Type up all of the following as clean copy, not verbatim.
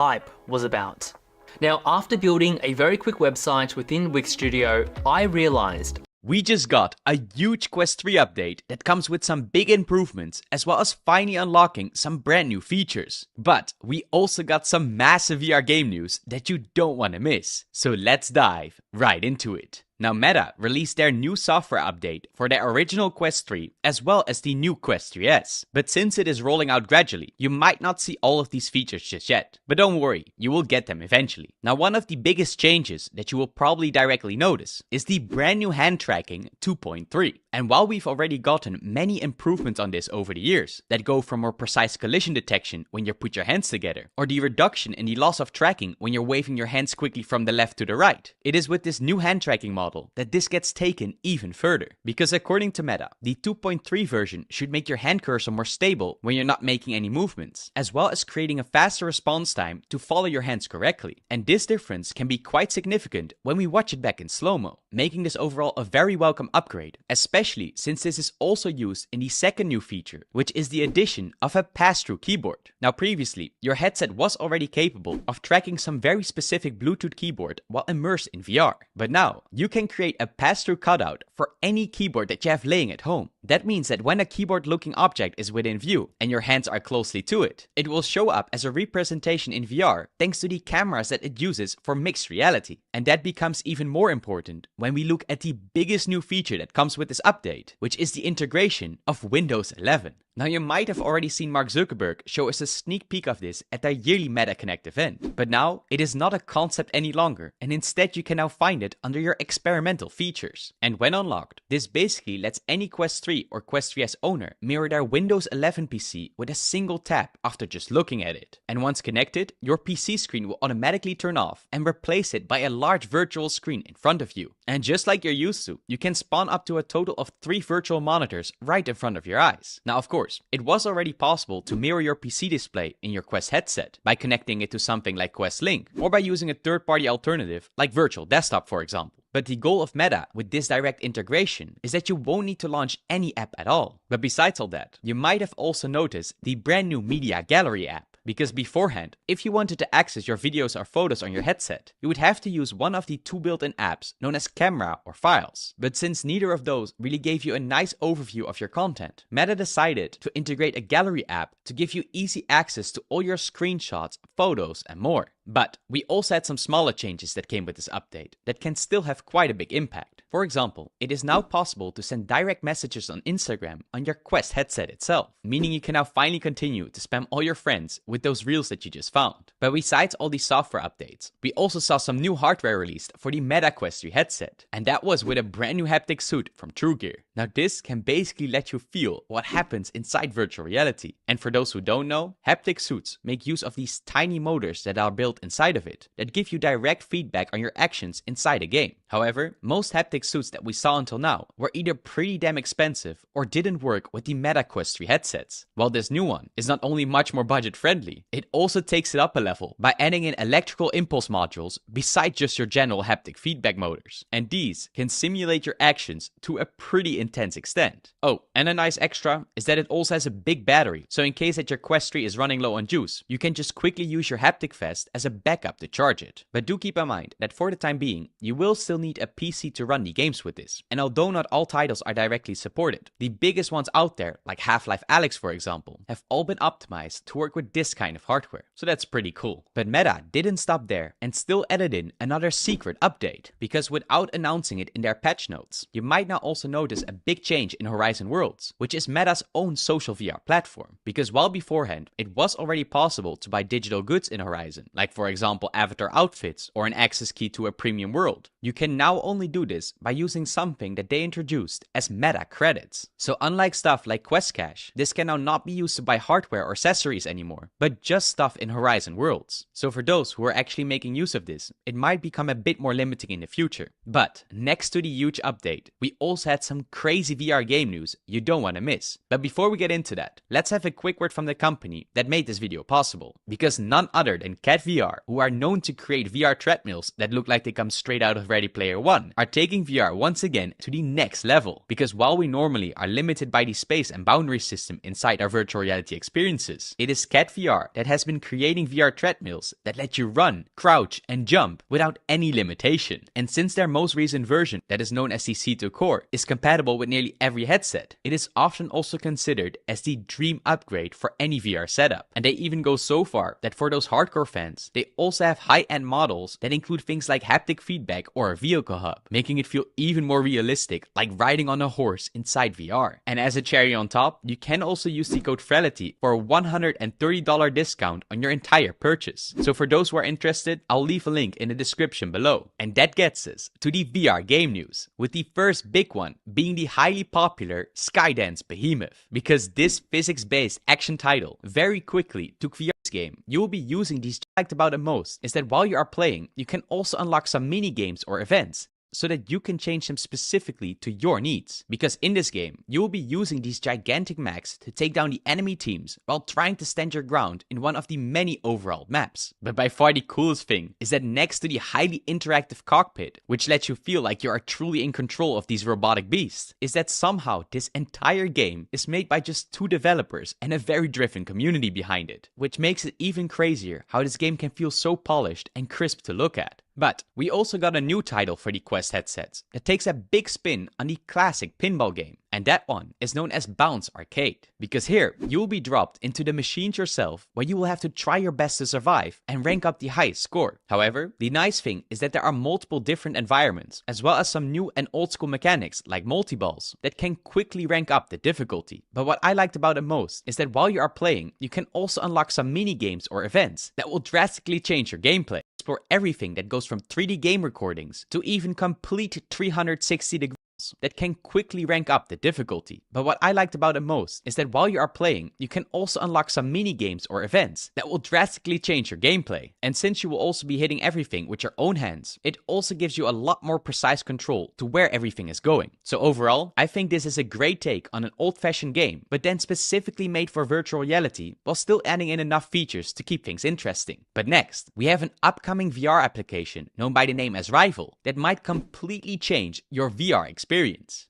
hype was about. Now, after building a very quick website within Wix Studio, I realized we just got a huge Quest 3 update that comes with some big improvements as well as finally unlocking some brand new features. But we also got some massive VR game news that you don't want to miss. So let's dive right into it. Now Meta released their new software update for their original Quest 3 as well as the new Quest 3S. But since it is rolling out gradually, you might not see all of these features just yet. But don't worry, you will get them eventually. Now one of the biggest changes that you will probably directly notice is the brand new hand tracking 2.3. And while we've already gotten many improvements on this over the years, that go from more precise collision detection when you put your hands together, or the reduction in the loss of tracking when you're waving your hands quickly from the left to the right, it is with this new hand tracking model that this gets taken even further. Because according to Meta, the 2.3 version should make your hand cursor more stable when you're not making any movements, as well as creating a faster response time to follow your hands correctly. And this difference can be quite significant when we watch it back in slow-mo, making this overall a very welcome upgrade, especially since this is also used in the second new feature, which is the addition of a pass-through keyboard. Now previously, your headset was already capable of tracking some very specific Bluetooth keyboard while immersed in VR, but now you can create a pass-through cutout for any keyboard that you have laying at home. That means that when a keyboard-looking object is within view and your hands are closely to it, it will show up as a representation in VR thanks to the cameras that it uses for mixed reality. And that becomes even more important when we look at the biggest new feature that comes with this update, which is the integration of Windows 11. Now you might have already seen Mark Zuckerberg show us a sneak peek of this at their yearly Meta Connect event, but now it is not a concept any longer, and instead you can now find it under your experimental features. And when unlocked, this basically lets any Quest 3 or Quest 3S owner mirror their Windows 11 PC with a single tap after just looking at it. And once connected, your PC screen will automatically turn off and replace it by a large virtual screen in front of you. And just like you're used to, you can spawn up to a total of 3 virtual monitors right in front of your eyes. Now of course, it was already possible to mirror your PC display in your Quest headset by connecting it to something like Quest Link, or by using a third-party alternative like Virtual Desktop for example. But the goal of Meta with this direct integration is that you won't need to launch any app at all. But besides all that, you might have also noticed the brand new Media Gallery app. Because beforehand, if you wanted to access your videos or photos on your headset, you would have to use one of the 2 built-in apps known as Camera or Files. But since neither of those really gave you a nice overview of your content, Meta decided to integrate a gallery app to give you easy access to all your screenshots, photos, and more. But we also had some smaller changes that came with this update that can still have quite a big impact. For example, it is now possible to send direct messages on Instagram on your Quest headset itself, meaning you can now finally continue to spam all your friends with those reels that you just found. But besides all these software updates, we also saw some new hardware released for the Meta Quest 3 headset, and that was with a brand new haptic suit from TrueGear. Now this can basically let you feel what happens inside virtual reality. And for those who don't know, haptic suits make use of these tiny motors that are built inside of it that give you direct feedback on your actions inside a game. However, most haptic suits that we saw until now were either pretty damn expensive or didn't work with the Meta Quest 3 headsets. While this new one is not only much more budget friendly, it also takes it up a level by adding in electrical impulse modules beside just your general haptic feedback motors. And these can simulate your actions to a pretty intense extent. Oh, and a nice extra is that it also has a big battery, so in case that your Quest 3 is running low on juice, you can just quickly use your haptic vest as a backup to charge it. But do keep in mind that for the time being, you will still need a PC to run the games with this. And although not all titles are directly supported, the biggest ones out there, like Half-Life Alyx for example, have all been optimized to work with this kind of hardware. So that's pretty cool. But Meta didn't stop there and still added in another secret update, because without announcing it in their patch notes, you might now also notice a big change in Horizon Worlds, which is Meta's own social VR platform. Because while beforehand, it was already possible to buy digital goods in Horizon, like for example avatar outfits or an access key to a premium world, you can now only do this by using something that they introduced as Meta Credits. So unlike stuff like Quest Cash, this can now not be used to buy hardware or accessories anymore, but just stuff in Horizon Worlds. So for those who are actually making use of this, it might become a bit more limiting in the future. But next to the huge update, we also had some crazy VR game news you don't want to miss. But before we get into that, let's have a quick word from the company that made this video possible. Because none other than Cat VR, who are known to create VR treadmills that look like they come straight out of Ready Player Player One are taking VR once again to the next level. Because while we normally are limited by the space and boundary system inside our virtual reality experiences, it is Cat VR that has been creating VR treadmills that let you run, crouch, and jump without any limitation. And since their most recent version, that is known as the C2 Core, is compatible with nearly every headset, it is often also considered as the dream upgrade for any VR setup. And they even go so far that for those hardcore fans, they also have high-end models that include things like haptic feedback or a vehicle hub, making it feel even more realistic, like riding on a horse inside VR. And as a cherry on top, you can also use the code FRELITY for a $130 discount on your entire purchase. So for those who are interested, I'll leave a link in the description below. And that gets us to the VR game news, with the first big one being the highly popular Skydance Behemoth. Because this physics-based action title very quickly took VR's game you will be using these. What I liked about it most is that while you are playing, you can also unlock some mini games or events, so that you can change them specifically to your needs. Because in this game, you will be using these gigantic mechs to take down the enemy teams while trying to stand your ground in one of the many overall maps. But by far the coolest thing is that next to the highly interactive cockpit, which lets you feel like you are truly in control of these robotic beasts, is that somehow this entire game is made by just 2 developers and a very driven community behind it, which makes it even crazier how this game can feel so polished and crisp to look at. But we also got a new title for the Quest headsets that takes a big spin on the classic pinball game, and that one is known as Bounce Arcade. Because here, you will be dropped into the machines yourself, where you will have to try your best to survive and rank up the highest score. However, the nice thing is that there are multiple different environments, as well as some new and old school mechanics like multi-balls that can quickly rank up the difficulty. But what I liked about it most is that while you are playing, you can also unlock some mini games or events that will drastically change your gameplay. Explore everything that goes from 3D game recordings to even complete 360 degrees that can quickly rank up the difficulty. But what I liked about it most is that while you are playing, you can also unlock some mini games or events that will drastically change your gameplay. And since you will also be hitting everything with your own hands, it also gives you a lot more precise control to where everything is going. So overall, I think this is a great take on an old-fashioned game, but then specifically made for virtual reality, while still adding in enough features to keep things interesting. But next, we have an upcoming VR application known by the name as Rival that might completely change your VR experience.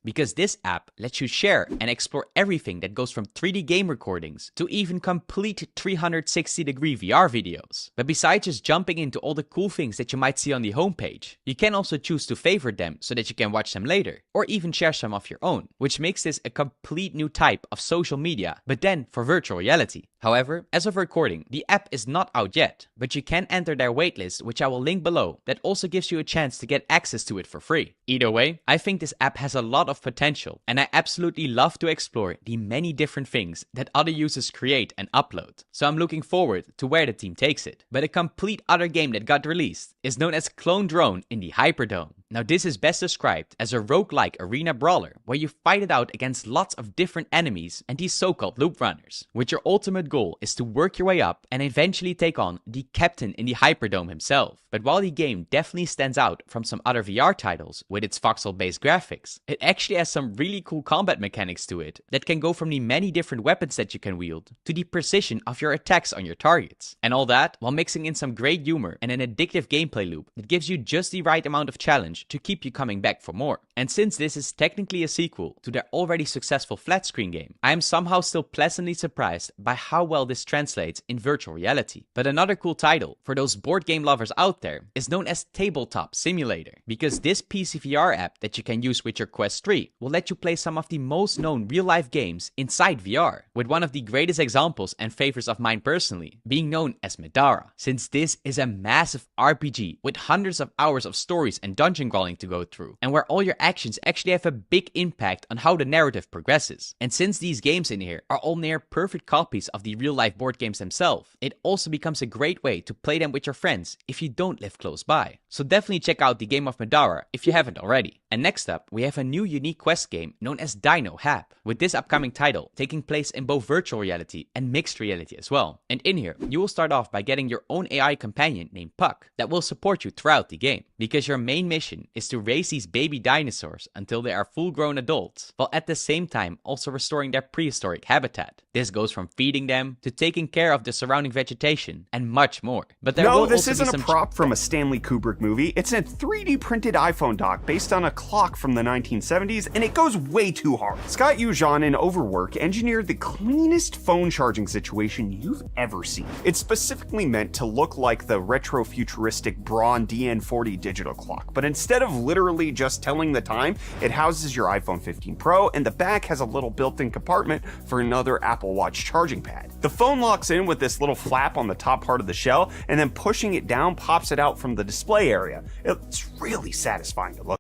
Because this app lets you share and explore everything that goes from 3D game recordings to even complete 360-degree VR videos. But besides just jumping into all the cool things that you might see on the homepage, you can also choose to favorite them so that you can watch them later, or even share some of your own, which makes this a complete new type of social media, but then for virtual reality. However, as of recording, the app is not out yet, but you can enter their waitlist, which I will link below, that also gives you a chance to get access to it for free. Either way, I think this app has a lot of potential, and I absolutely love to explore the many different things that other users create and upload. So I'm looking forward to where the team takes it. But a complete other game that got released is known as Clone Drone in the Hyperdome. Now this is best described as a roguelike arena brawler where you fight it out against lots of different enemies and these so-called loop runners, with your ultimate goal is to work your way up and eventually take on the captain in the Hyperdome himself. But while the game definitely stands out from some other VR titles with its voxel-based graphics, it actually has some really cool combat mechanics to it that can go from the many different weapons that you can wield to the precision of your attacks on your targets. And all that while mixing in some great humor and an addictive gameplay loop that gives you just the right amount of challenge to keep you coming back for more. And since this is technically a sequel to their already successful flat screen game, I am somehow still pleasantly surprised by how well this translates in virtual reality. But another cool title for those board game lovers out there is known as Tabletop Simulator, because this PC VR app that you can use with your Quest 3 will let you play some of the most known real-life games inside VR, with one of the greatest examples and favorites of mine personally being known as Medara, since this is a massive RPG with hundreds of hours of stories and dungeon crawling to go through, and where all your actions actually have a big impact on how the narrative progresses. And since these games in here are all near perfect copies of the real-life board games themselves, it also becomes a great way to play them with your friends if you don't live close by. So definitely check out the game of Medara if you haven't already. And next up, we have a new unique Quest game known as Dino Hap, with this upcoming title taking place in both virtual reality and mixed reality as well. And in here, you will start off by getting your own AI companion named Puck that will support you throughout the game. because your main mission is to raise these baby dinosaurs until they are full-grown adults, while at the same time also restoring their prehistoric habitat. This goes from feeding them to taking care of the surrounding vegetation and much more. But there will No, this also isn't be a some prop from a Stanley Kubrick movie. It's a 3D printed iPhone dock based on a clock from the 1970s, and it goes way too hard. Scott Ujon in Overwork engineered the cleanest phone charging situation you've ever seen. It's specifically meant to look like the retro-futuristic Braun DN40 digital clock, but instead of literally just telling the time, it houses your iPhone 15 Pro, and the back has a little built-in compartment for another Apple Watch charging pad. The phone locks in with this little flap on the top part of the shell, and then pushing it down pops it out from the display area. It's really satisfying to look.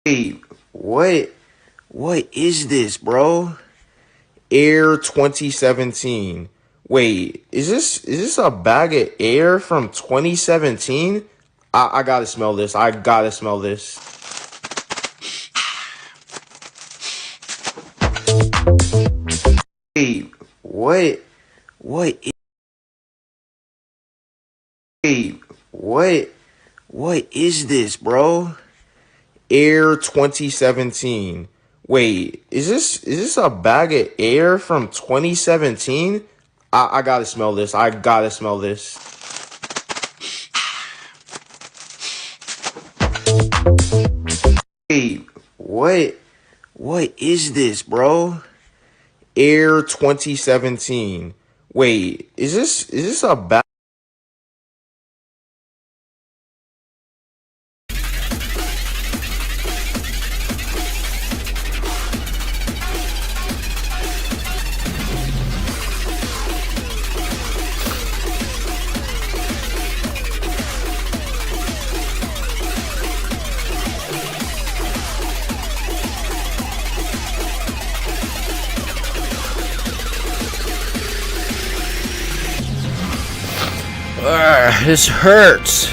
Hey, what is this, bro? Air 2017. Wait, is this a bag of air from 2017? I gotta smell this. I gotta smell this. Hey, what is this, bro? Air 2017. Wait, is this a bag of air from 2017? I gotta smell this. I gotta smell this. Hey, what is this, bro? Air 2017. Wait, is this a bag? This hurts.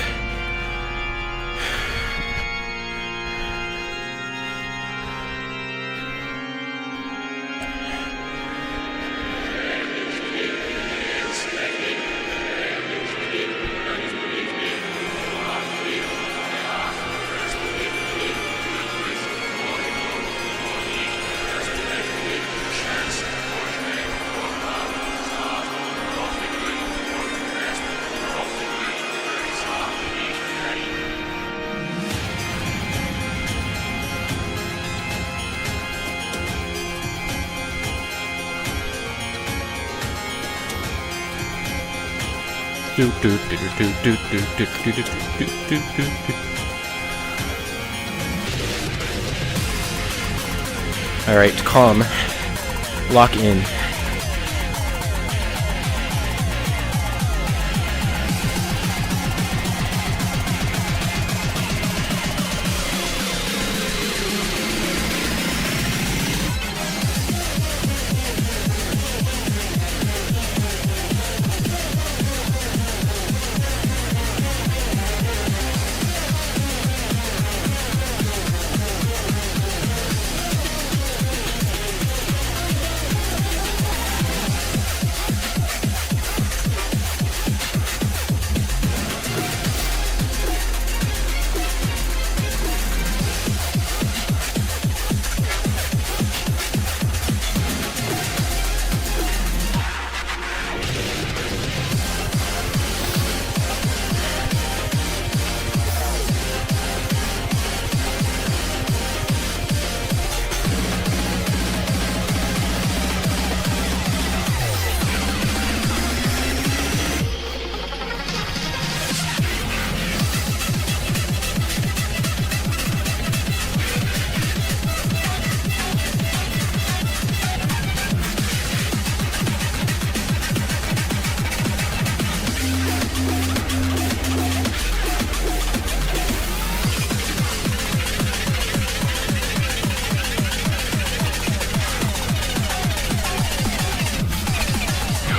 Alright, calm. Lock in.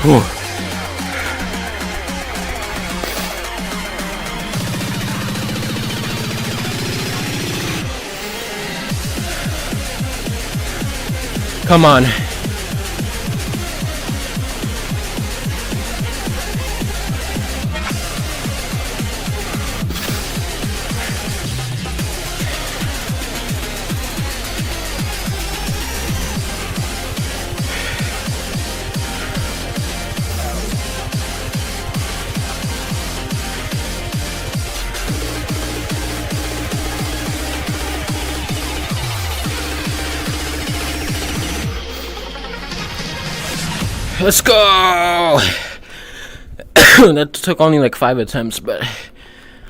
Whew. Come on. Let's go! That took only like 5 attempts, but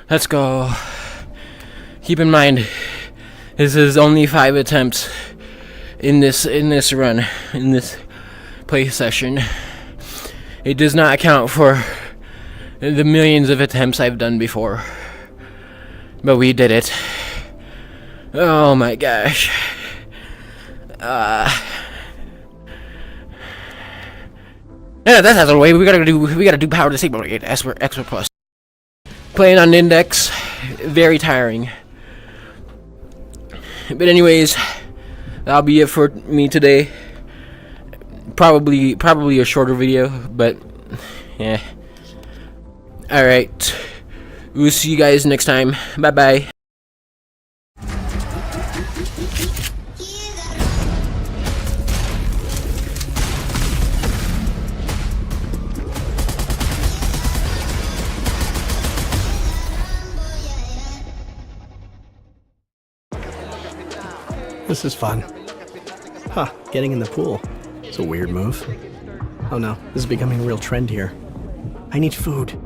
let's go. Keep in mind, this is only 5 attempts in this run, in this play session. It does not account for the millions of attempts I've done before. But we did it. Oh my gosh. Yeah, that's out of the way. We gotta do power disable rate extra plus. Playing on Index, very tiring. But anyways, that'll be it for me today. Probably a shorter video, but yeah. Alright. We'll see you guys next time. Bye bye. This is fun. Huh, getting in the pool. It's a weird move. Oh no, this is becoming a real trend here. I need food.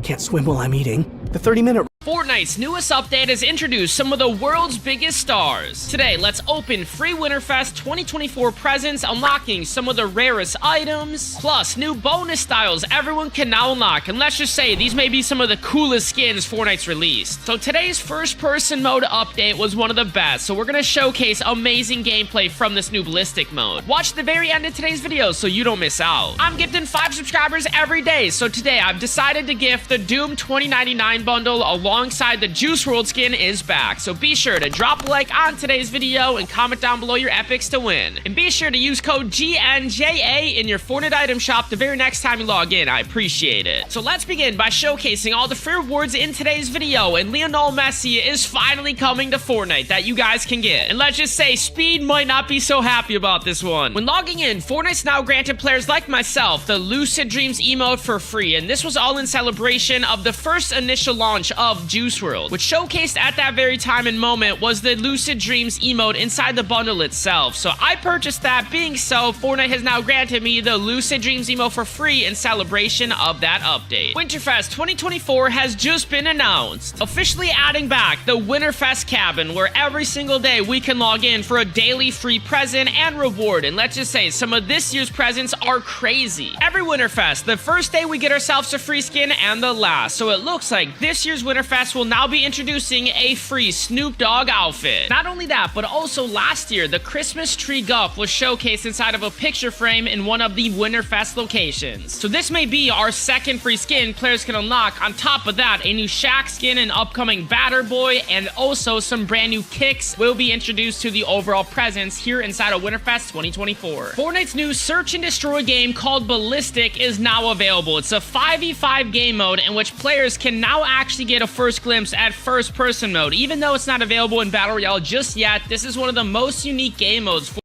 Can't swim while I'm eating. The 30-minute... Fortnite's newest update has introduced some of the world's biggest stars. Today, let's open free Winterfest 2024 presents, unlocking some of the rarest items, plus new bonus styles everyone can now unlock, and let's just say these may be some of the coolest skins Fortnite's released. So today's first-person mode update was one of the best, so we're gonna showcase amazing gameplay from this new ballistic mode. Watch the very end of today's video so you don't miss out. I'm gifting 5 subscribers every day, so today I've decided to gift the Doom 2099 bundle alongside the Juice WRLD skin is back, so be sure to drop a like on today's video and comment down below your epics to win. And be sure to use code GNJA in your Fortnite item shop the very next time you log in. I appreciate it. So let's begin by showcasing all the free rewards in today's video, and Lionel Messi is finally coming to Fortnite that you guys can get. And let's just say Speed might not be so happy about this one. When logging in, Fortnite's now granted players like myself the Lucid Dreams emote for free, and this was all in celebration of the first initial launch of Juice WRLD, which showcased at that very time and moment was the Lucid Dreams emote inside the bundle itself. So I purchased that. Being so, Fortnite has now granted me the Lucid Dreams emote for free in celebration of that update. Winterfest 2024 has just been announced, officially adding back the Winterfest cabin, where every single day we can log in for a daily free present and reward. And let's just say some of this year's presents are crazy. Every Winterfest, the first day we get ourselves a free skin, and the last. So it looks like this year's Winterfest will now be introducing a free Snoop Dogg outfit. Not only that, but also last year, the Christmas tree Guff was showcased inside of a picture frame in one of the Winterfest locations. So this may be our second free skin players can unlock. On top of that, a new Shaq skin, an upcoming Batter Boy, and also some brand new kicks will be introduced to the overall presence here inside of Winterfest 2024. Fortnite's new search and destroy game called Ballistic is now available. It's a 5v5 game mode in which players can now actually get a first glimpse at first person mode. Even though it's not available in Battle Royale just yet, this is one of the most unique game modes for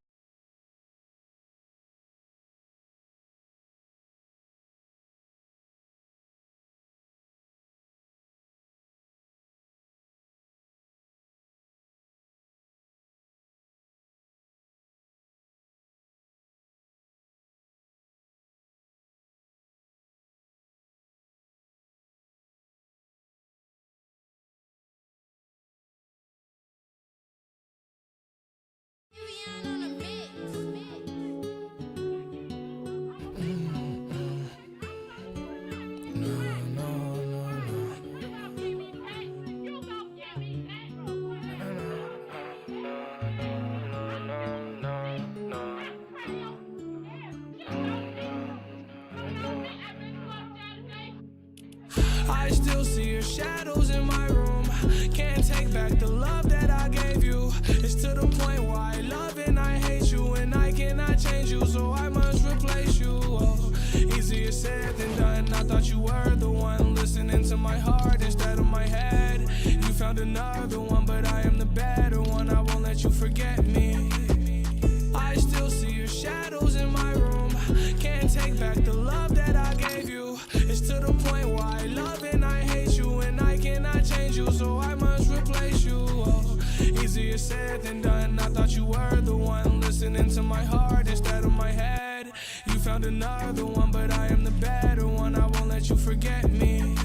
I still see your shadows in my room. Can't take back the love that I gave you. It's to the point where I love and I hate you, and I cannot change you, so I must replace you. Oh, easier said than done. I thought you were the one listening to my heart instead of my head. You found another one, but I am the better one. I won't let you forget me. I still see your shadows in my room. Can't take back the love that I gave you. It's to the point where I love and I hate you, and I cannot change you, so I must replace you. Oh, easier said than done. I thought you were the one listening to my heart instead of my head. You found found another one, but I am the better one. I won't let you forget me.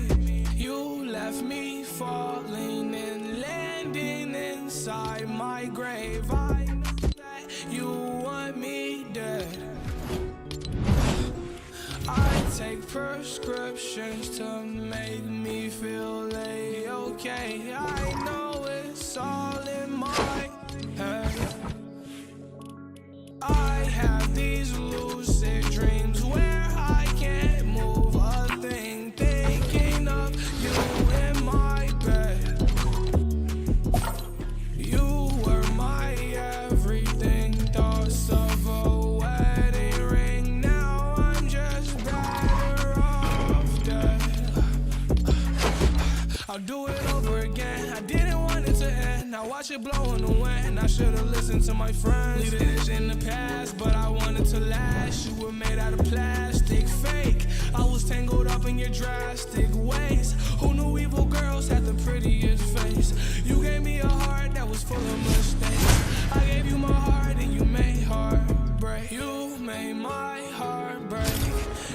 You left me falling and landing inside my grave. I know that you want me dead. I take prescriptions to make me feel okay. I know it's all in my head. I have these lucid dreams where I can't move a thing, thinking of you in my bed. You were my everything, thoughts of a wedding ring. Now I'm just better off dead. I'll do it over again. I didn't want it to end. Now watch it blow in the wind. I should've listened to my friends. Leave it in the past, but I wanted to last. You were made out of plastic, fake. I was tangled up in your drastic ways. Who knew evil girls had the prettiest face? You gave me a heart that was full of mistakes. I gave you my heart and you made heartbreak. You made my heart break.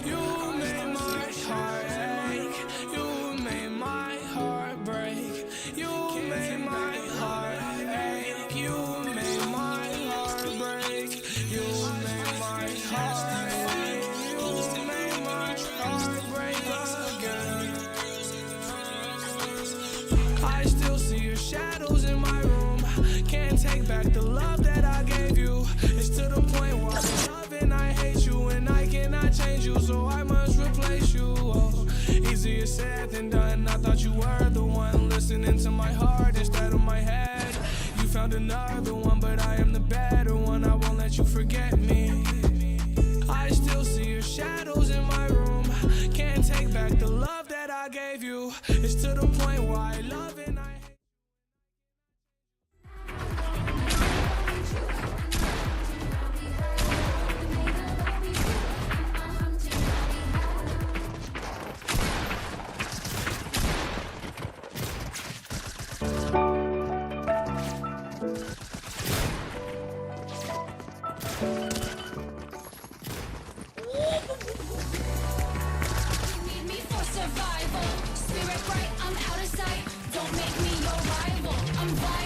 You made my heart ache. You made my heart break. You made my heart ache. You made my heart break. You made my heart ache. You made my heart break again. I still see your shadows in my room. Can't take back the love that I gave you. It's to the point where I love and I hate you, and I cannot change you, so I must replace you. Oh, easier said than done. I thought you were the one listening to my heart instead of my head. You found another one, but I am the better one. I won't let you forget me. I still see your shadows in my room. Can't take back the love that I gave you. It's to the point where I love and I hate. Need me for survival. Spirit bright, I'm out of sight. Don't make me your rival. I'm vital.